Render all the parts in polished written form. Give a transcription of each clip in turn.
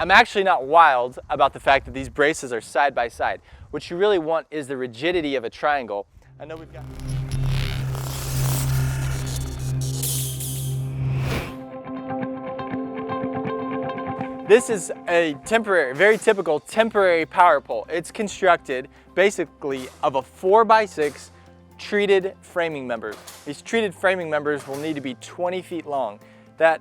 I'm actually not wild about the fact that these braces are side by side. What you really want is the rigidity of a triangle. I know we've got... This is a temporary, very typical temporary power pole. It's constructed basically of a 4x6 treated framing member. These treated framing members will need to be 20 feet long. That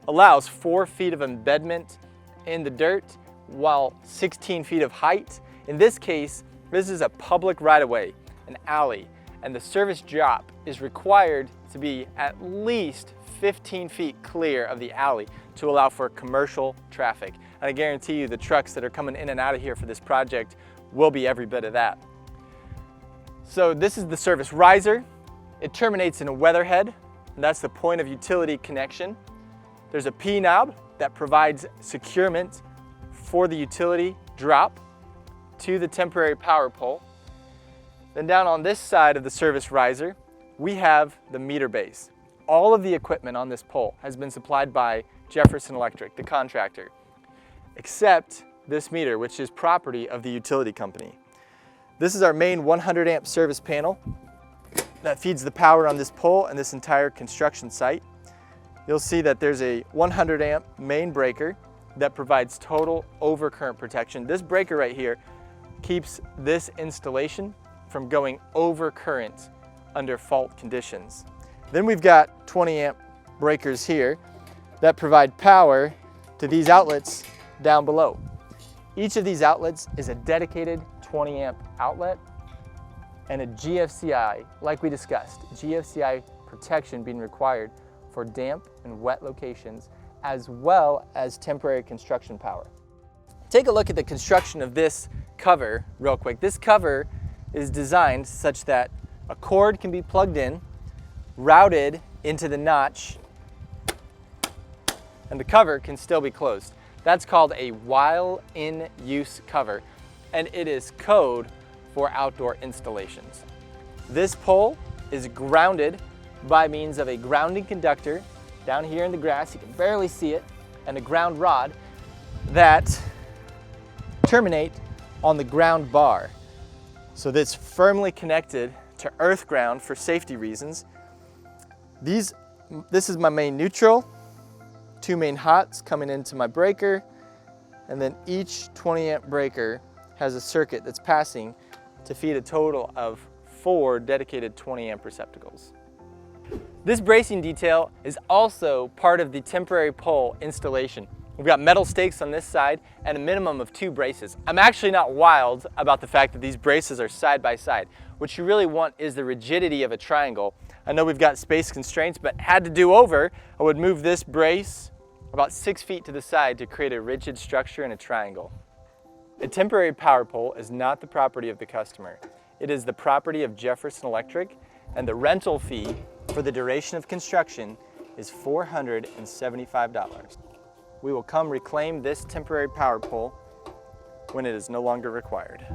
allows 4 feet of embedment in the dirt while 16 feet of height. In this case, this is a public right-of-way, an alley, and the service drop is required to be at least 15 feet clear of the alley to allow for commercial traffic. And I guarantee you the trucks that are coming in and out of here for this project will be every bit of that. So this is the service riser. It terminates in a weatherhead, and that's the point of utility connection. There's a P-knob that provides securement for the utility drop to the temporary power pole. Then down on this side of the service riser, we have the meter base. All of the equipment on this pole has been supplied by Jefferson Electric, the contractor, except this meter, which is property of the utility company. This is our main 100 amp service panel that feeds the power on this pole and this entire construction site. You'll see that there's a 100 amp main breaker that provides total overcurrent protection. This breaker right here keeps this installation from going over current under fault conditions. Then we've got 20 amp breakers here that provide power to these outlets down below. Each of these outlets is a dedicated 20 amp outlet and a GFCI, like we discussed, GFCI protection being required for damp and wet locations, as well as temporary construction power. Take a look at the construction of this cover real quick. This cover is designed such that a cord can be plugged in, routed into the notch, and the cover can still be closed. That's called a while in use cover, and it is code for outdoor installations. This pole is grounded by means of a grounding conductor down here in the grass, you can barely see it, and a ground rod that terminate on the ground bar. So that's firmly connected to earth ground for safety reasons. This is my main neutral, 2 main hots coming into my breaker, and then each 20 amp breaker has a circuit that's passing to feed a total of 4 dedicated 20 amp receptacles. This bracing detail is also part of the temporary pole installation. We've got metal stakes on this side and a minimum of 2 braces. I'm actually not wild about the fact that these braces are side by side. What you really want is the rigidity of a triangle. I know we've got space constraints, but had to do over, I would move this brace about 6 feet to the side to create a rigid structure in a triangle. A temporary power pole is not the property of the customer. It is the property of Jefferson Electric, and the rental fee for the duration of construction is $475. We will come reclaim this temporary power pole when it is no longer required.